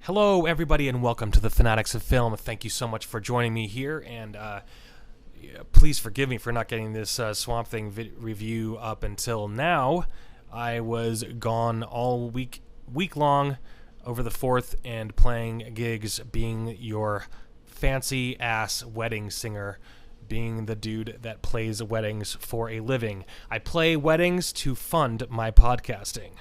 Hello, everybody, and welcome to the Fanatics of Film. Thank you so much for joining me here, and please forgive me for not getting this Swamp Thing review up until now. I was gone all week long over the 4th and playing gigs, being your fancy-ass wedding singer, being the dude that plays weddings for a living. I play weddings to fund my podcasting.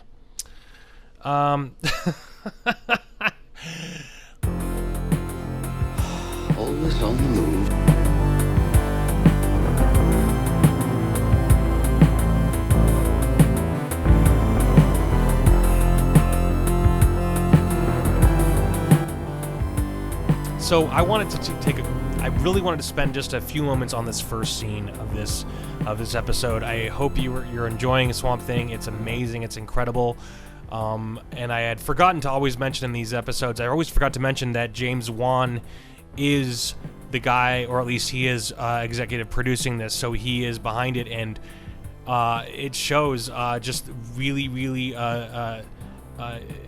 Always on the move. So I wanted to I really wanted to spend just a few moments on this first scene of this episode. I hope you're enjoying Swamp Thing. It's amazing. It's incredible. And I had forgotten to always mention in these episodes, I always forgot to mention that James Wan is the guy, or at least he is executive producing this, so he is behind it, and it shows just really, really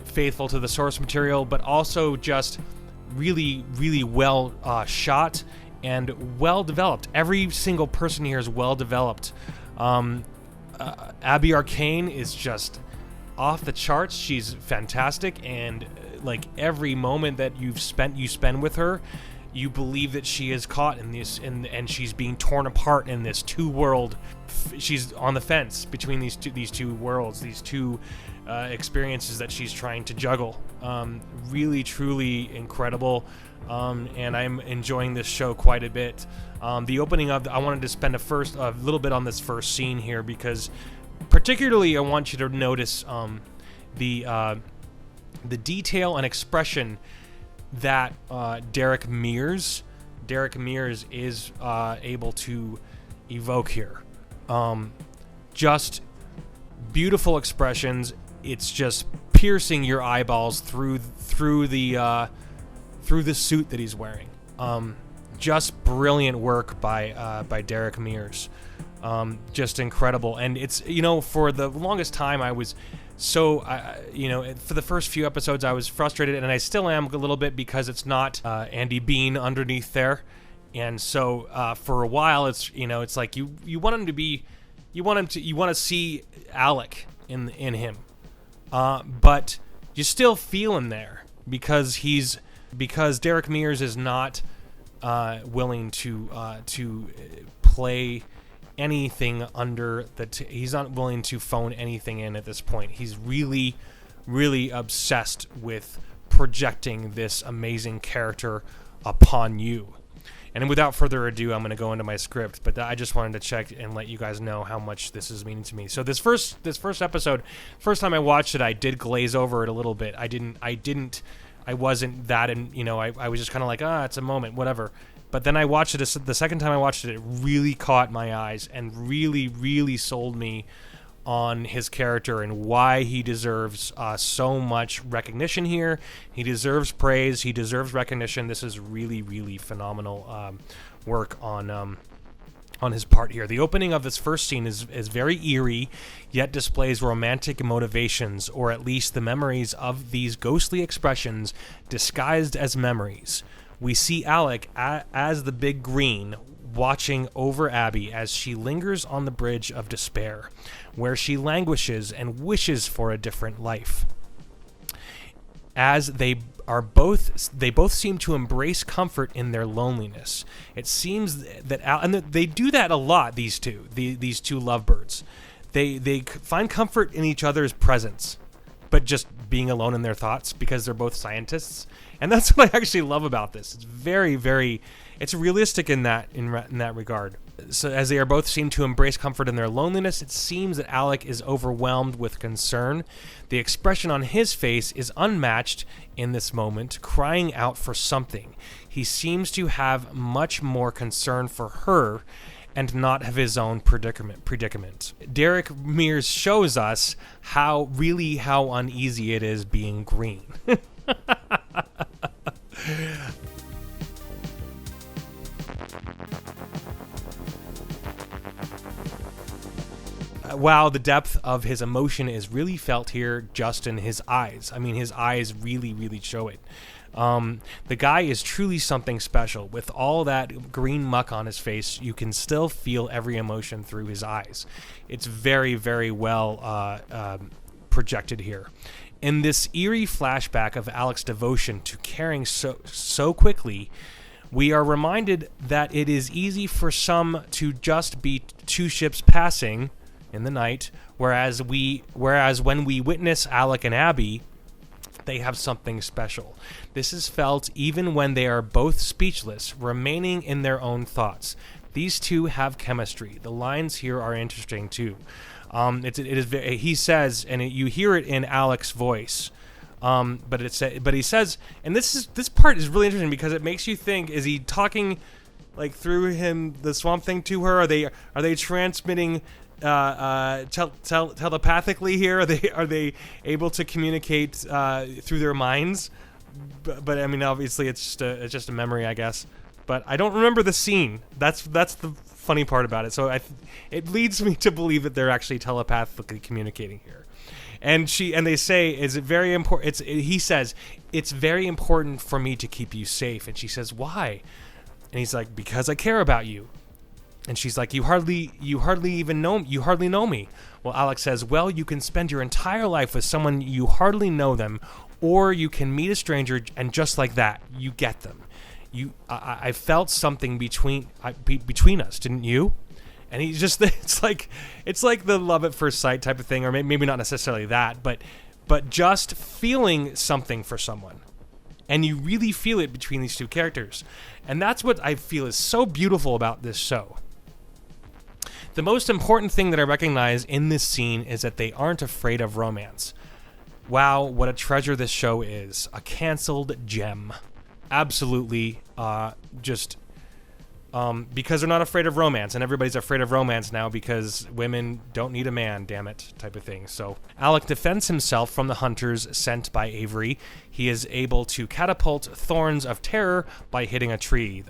faithful to the source material, but also just really, really well shot and well developed. Every single person here is well developed. Abby Arcane is just off the charts. She's fantastic, and like every moment that you spend with her, you believe that she is caught in this, and she's being torn apart in this two-world. She's on the fence between these two worlds, these two experiences that she's trying to juggle. Really, truly incredible, and I'm enjoying this show quite a bit. The opening of I wanted to spend a little bit on this first scene here, because particularly I want you to notice the detail and expression that Derek Mears is able to evoke here. Just beautiful expressions. It's just piercing your eyeballs through the suit that he's wearing. Just brilliant work by Derek Mears. Just incredible. And it's, for the longest time I was so, for the first few episodes I was frustrated, and I still am a little bit, because it's not Andy Bean underneath there. And so for a while it's like you want him to be, you want to see Alec in him. But you still feel him there, because Derek Mears is not willing to play anything under he's not willing to phone anything in at this point. He's really, really obsessed with projecting this amazing character upon you. And without further ado, I'm going to go into my script, but I just wanted to check and let you guys know how much this is meaning to me. So this first episode, first time I watched it, I did glaze over it a little bit. I wasn't that, and I was just kind of like, it's a moment, whatever. But then I watched it the second time I watched it, it really caught my eyes and really, really sold me on his character and why he deserves so much recognition here. He deserves praise. He deserves recognition. This is really, really phenomenal work on his part here. The opening of this first scene is very eerie, yet displays romantic motivations, or at least the memories of these ghostly expressions disguised as memories. We see Alec as the Big Green watching over Abby as she lingers on the bridge of despair, where she languishes and wishes for a different life. As they both seem to embrace comfort in their loneliness. It seems that and they do that a lot. These two lovebirds, they find comfort in each other's presence, but just being alone in their thoughts, because they're both scientists. And that's what I actually love about this. It's very, very, it's realistic in that regard. So as they are both seem to embrace comfort in their loneliness, it seems that Alec is overwhelmed with concern. The expression on his face is unmatched in this moment, crying out for something. He seems to have much more concern for her and not have his own predicament. Derek Mears shows us how uneasy it is being green. wow, the depth of his emotion is really felt here just in his eyes. I mean, his eyes really, really show it. The guy is truly something special. With all that green muck on his face, you can still feel every emotion through his eyes. It's very, very well projected here. In this eerie flashback of Alec's devotion to caring so quickly, we are reminded that it is easy for some to just be two ships passing in the night, whereas when we witness Alec and Abby, they have something special. This is felt even when they are both speechless, remaining in their own thoughts. These two have chemistry. The lines here are interesting too. He says, and you hear it in Alec's voice, but he says, and this part is really interesting because it makes you think: is he talking like through the swamp thing to her? Are they transmitting telepathically here? Are they able to communicate through their minds? But I mean, obviously, it's just a memory, I guess. But I don't remember the scene. That's the funny part about it. So it leads me to believe that they're actually telepathically communicating here. And they say, is it very important? He says, it's very important for me to keep you safe. And she says, why? And he's like, because I care about you. And she's like, you hardly know me. Well, Alec says, well, you can spend your entire life with someone you hardly know them, or you can meet a stranger and just like that, you get them. I felt something between us, didn't you? And he's just, it's like the love at first sight type of thing, or maybe not necessarily that, but just feeling something for someone. And you really feel it between these two characters. And that's what I feel is so beautiful about this show. The most important thing that I recognize in this scene is that they aren't afraid of romance. Wow, what a treasure this show is. A canceled gem. Absolutely, because they're not afraid of romance, and everybody's afraid of romance now because women don't need a man, damn it, type of thing. So Alec defends himself from the hunters sent by Avery. He is able to catapult thorns of terror by hitting a tree.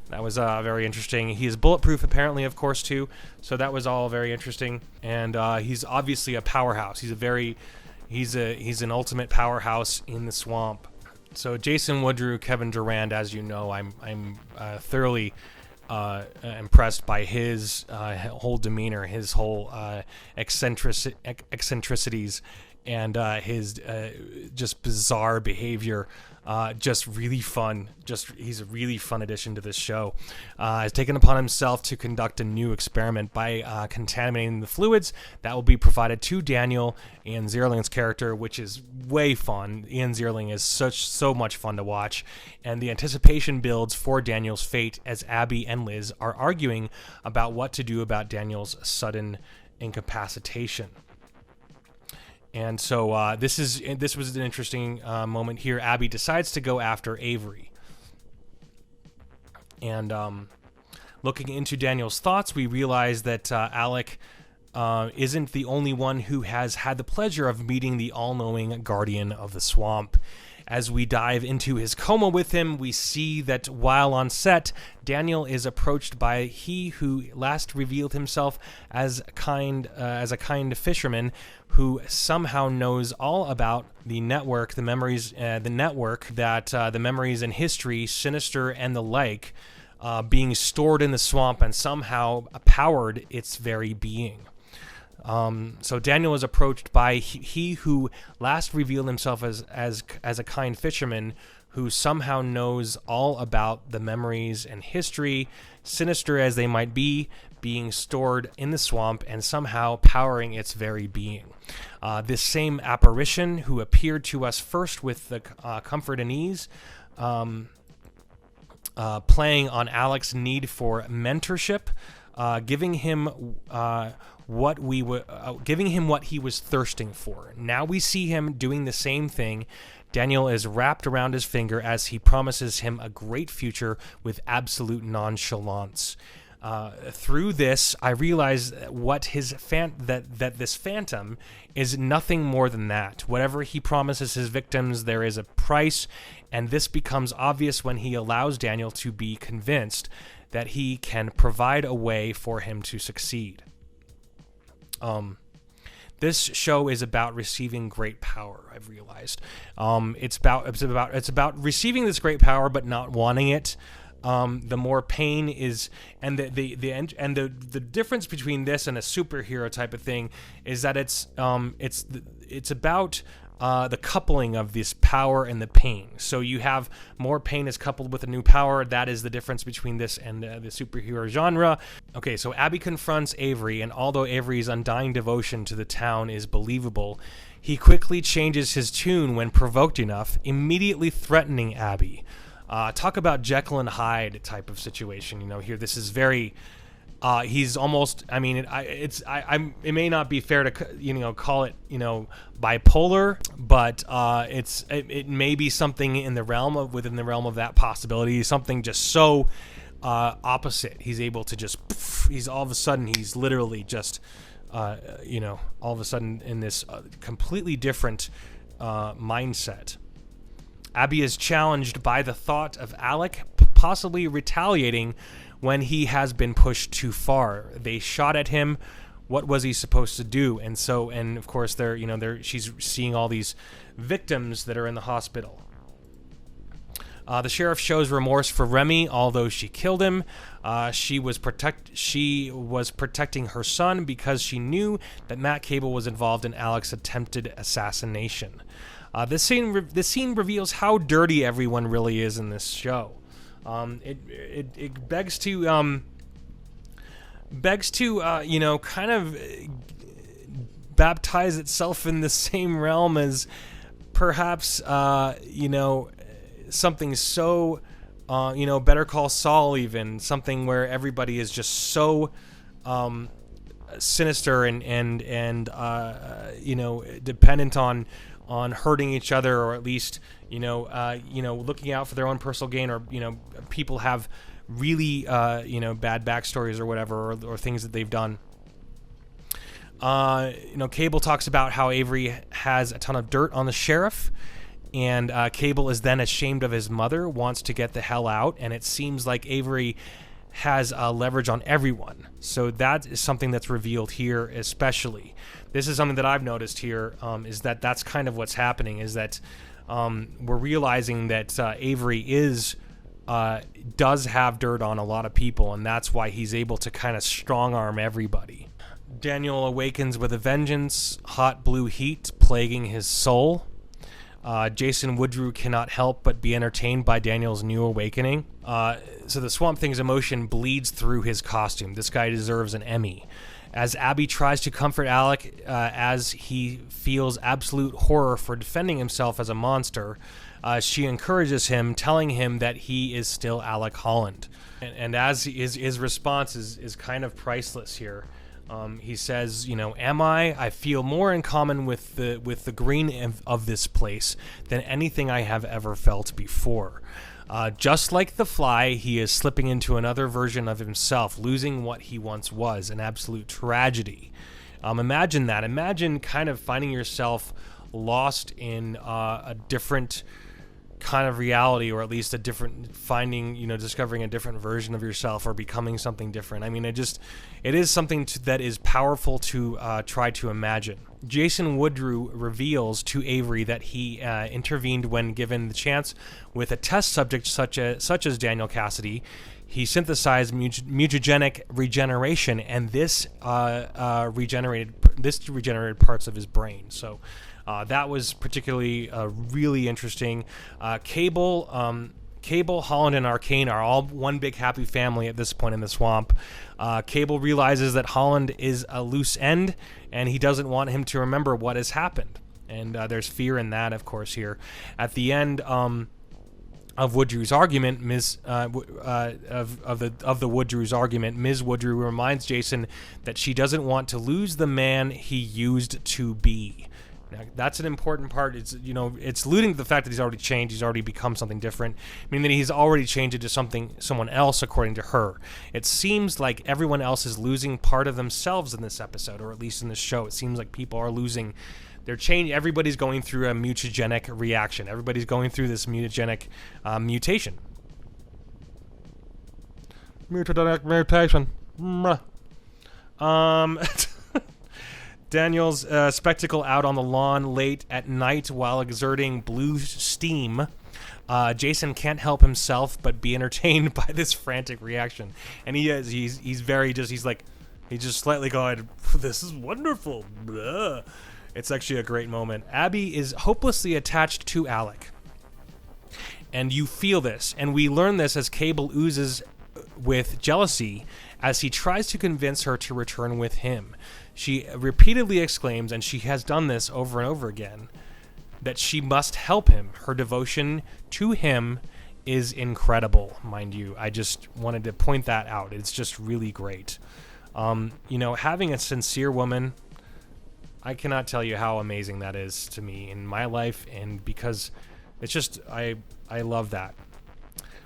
That was very interesting. He is bulletproof, apparently, of course, too. So that was all very interesting. And he's obviously a powerhouse. He's an ultimate powerhouse in the swamp. So Jason Woodrue, Kevin Durand, as you know, I'm thoroughly impressed by his whole demeanor, his whole eccentricities, and his just bizarre behavior. Just really fun. He's a really fun addition to this show. Has taken upon himself to conduct a new experiment by contaminating the fluids that will be provided to Daniel, Ian Zierling's character, which is way fun. Ian Zierling is so much fun to watch, and the anticipation builds for Daniel's fate as Abby and Liz are arguing about what to do about Daniel's sudden incapacitation. And so this was an interesting moment here. Abby decides to go after Avery. And looking into Daniel's thoughts, we realize that Alec isn't the only one who has had the pleasure of meeting the all-knowing guardian of the swamp. As we dive into his coma with him, we see that while on set, Daniel is approached by he who last revealed himself as a kind fisherman who somehow knows all about the network, the memories and history, Sinister and the like, being stored in the swamp and somehow powered its very being. So Daniel is approached by he who last revealed himself as a kind fisherman who somehow knows all about the memories and history, sinister as they might be, being stored in the swamp and somehow powering its very being. This same apparition who appeared to us first with the comfort and ease, playing on Alec's need for mentorship, giving him what he was thirsting for. Now we see him doing the same thing. Daniel is wrapped around his finger as he promises him a great future with absolute nonchalance. Through this, I realize that this phantom is nothing more than that. Whatever he promises his victims, there is a price, and this becomes obvious when he allows Daniel to be convinced that he can provide a way for him to succeed. This show is about receiving great power. I've realized it's about receiving this great power but not wanting it. The more pain is, and the difference between this and a superhero type of thing is that it's about the coupling of this power and the pain. So you have more pain is coupled with a new power. That is the difference between this and the superhero genre. Okay, so Abby confronts Avery, and although Avery's undying devotion to the town is believable, he quickly changes his tune when provoked enough, immediately threatening Abby. Talk about Jekyll and Hyde type of situation. Here this is very. He's almost. I mean, it may not be fair to call it bipolar, but it may be something within the realm of that possibility. Something just so opposite. He's able to just. He's all of a sudden. He's literally just. All of a sudden in this completely different mindset. Abby is challenged by the thought of Alec possibly retaliating when he has been pushed too far. They shot at him. What was he supposed to do? And of course, she's seeing all these victims that are in the hospital. The sheriff shows remorse for Remy, although she killed him. She was protecting her son because she knew that Matt Cable was involved in Alec's attempted assassination. This scene reveals how dirty everyone really is in this show. It begs to kind of baptize itself in the same realm as perhaps something so Better Call Saul, even something where everybody is just so sinister and dependent on hurting each other, or at least looking out for their own personal gain, or people have really bad backstories or whatever, or things that they've done. Cable talks about how Avery has a ton of dirt on the sheriff, and Cable is then ashamed of his mother, wants to get the hell out, and it seems like Avery has leverage on everyone. So that is something that's revealed here especially. This is something that I've noticed here, is that that's kind of what's happening, is that we're realizing that Avery does have dirt on a lot of people, and that's why he's able to kind of strong-arm everybody. Daniel awakens with a vengeance, hot blue heat plaguing his soul. Jason Woodrue cannot help but be entertained by Daniel's new awakening. So the Swamp Thing's emotion bleeds through his costume. This guy deserves an Emmy. As Abby tries to comfort Alec as he feels absolute horror for defending himself as a monster, she encourages him, telling him that he is still Alec Holland. And as his response is kind of priceless here. He says, am I feel more in common with the green of this place than anything I have ever felt before. Just like the fly, he is slipping into another version of himself, losing what he once was, an absolute tragedy. Imagine that. Imagine kind of finding yourself lost in a different kind of reality, or at least discovering a different version of yourself, or becoming something different. I mean, it is something that is powerful to try to imagine. Jason Woodrue reveals to Avery that he intervened when given the chance with a test subject such as Daniel Cassidy. He synthesized mutagenic regeneration, and this regenerated parts of his brain. So that was particularly really interesting. Cable, Holland, and Arcane are all one big happy family at this point in the swamp. Cable realizes that Holland is a loose end, and he doesn't want him to remember what has happened. And there's fear in that, of course, here. At the end of Woodrue's argument, Ms. Woodrue reminds Jason that she doesn't want to lose the man he used to be. Now, that's an important part. It's alluding to the fact that he's already changed. He's already become something different. Meaning that he's already changed into someone else, according to her. It seems like everyone else is losing part of themselves in this episode, or at least in this show. It seems like people are losing their change. Everybody's going through a mutagenic reaction. Everybody's going through this mutagenic mutation. Mutagenic mutation. Daniel's spectacle out on the lawn late at night while exerting blue steam. Jason can't help himself but be entertained by this frantic reaction, and he's just slightly going, "This is wonderful." Blah. It's actually a great moment. Abby is hopelessly attached to Alec, and you feel this, and we learn this as Cable oozes with jealousy as he tries to convince her to return with him. She repeatedly exclaims, and she has done this over and over again, that she must help him. Her devotion to him is incredible, mind you. I just wanted to point that out. It's just really great. Having a sincere woman, I cannot tell you how amazing that is to me in my life, and because it's just, I love that.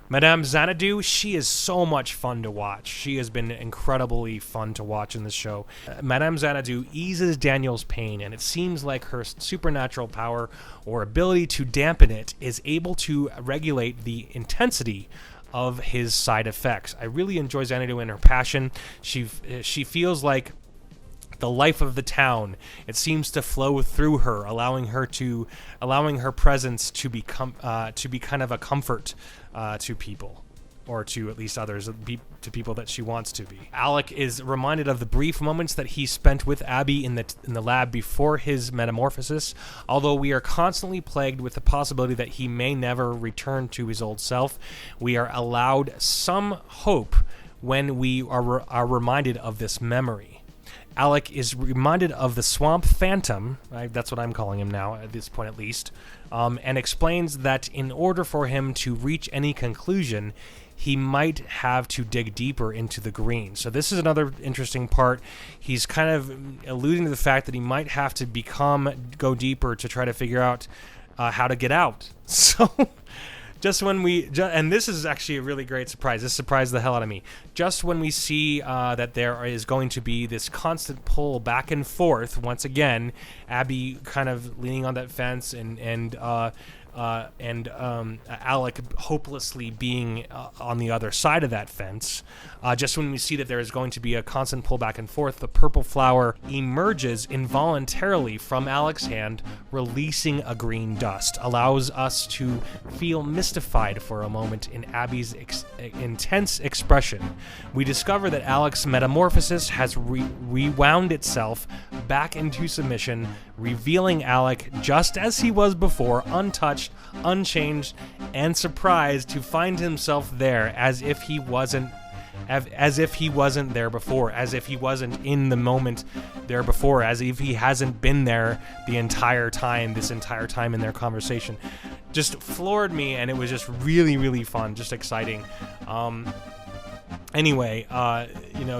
Madame Xanadu, she is so much fun to watch. She has been incredibly fun to watch in this show. Madame Xanadu eases Daniel's pain, and it seems like her supernatural power or ability to dampen it is able to regulate the intensity of his side effects. I really enjoy Xanadu and her passion. She feels like the life of the town. It seems to flow through her, allowing her presence to be kind of a comfort to people, or to at least others, to people that she wants to be. Alec is reminded of the brief moments that he spent with Abby in the lab before his metamorphosis. Although we are constantly plagued with the possibility that he may never return to his old self, we are allowed some hope when we are reminded of this memory. Alec is reminded of the swamp phantom, that's what I'm calling him now, at this point at least, and explains that in order for him to reach any conclusion, he might have to dig deeper into the green. So this is another interesting part. He's kind of alluding to the fact that he might have to go deeper to try to figure out how to get out. So and this is actually a really great surprise. This surprised the hell out of me. Just when we see that there is going to be this constant pull back and forth, once again, Abby kind of leaning on that fence and Alec hopelessly being on the other side of that fence. Just when we see that there is going to be a constant pull back and forth, the purple flower emerges involuntarily from Alec's hand, releasing a green dust, allows us to feel mystified for a moment in Abby's intense expression. We discover that Alec's metamorphosis has rewound itself back into submission, revealing Alec just as he was before, untouched, unchanged, and surprised to find himself there, as if he wasn't there before, as if he wasn't in the moment there before, as if he hasn't been there this entire time in their conversation. Just floored me, and it was just really, really fun, just exciting. Anyway,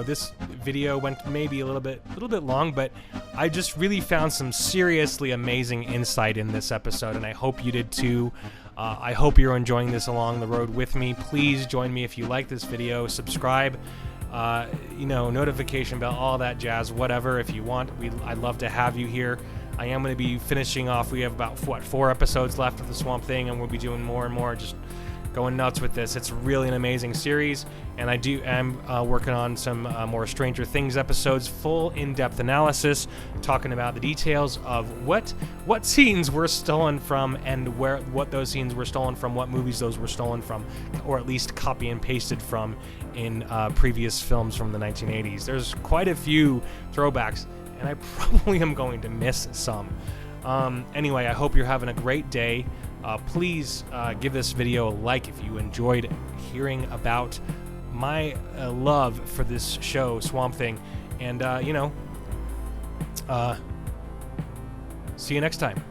this video went maybe a little bit long, but I just really found some seriously amazing insight in this episode, and I hope you did too. I hope you're enjoying this along the road with me. Please join me if you like this video. Subscribe, notification bell, all that jazz, whatever. If you want, I'd love to have you here. I am going to be finishing off. We have about 4 episodes left of the Swamp Thing, and we'll be doing more and more. Just going nuts with this. It's really an amazing series, and I am working on some more Stranger Things episodes, full in-depth analysis, talking about the details of what scenes were stolen from, and what those scenes were stolen from, what movies those were stolen from, or at least copy and pasted from in previous films from the 1980s. There's quite a few throwbacks, and I probably am going to miss some. Anyway, I hope you're having a great day. Please give this video a like if you enjoyed hearing about my love for this show, Swamp Thing. And, see you next time.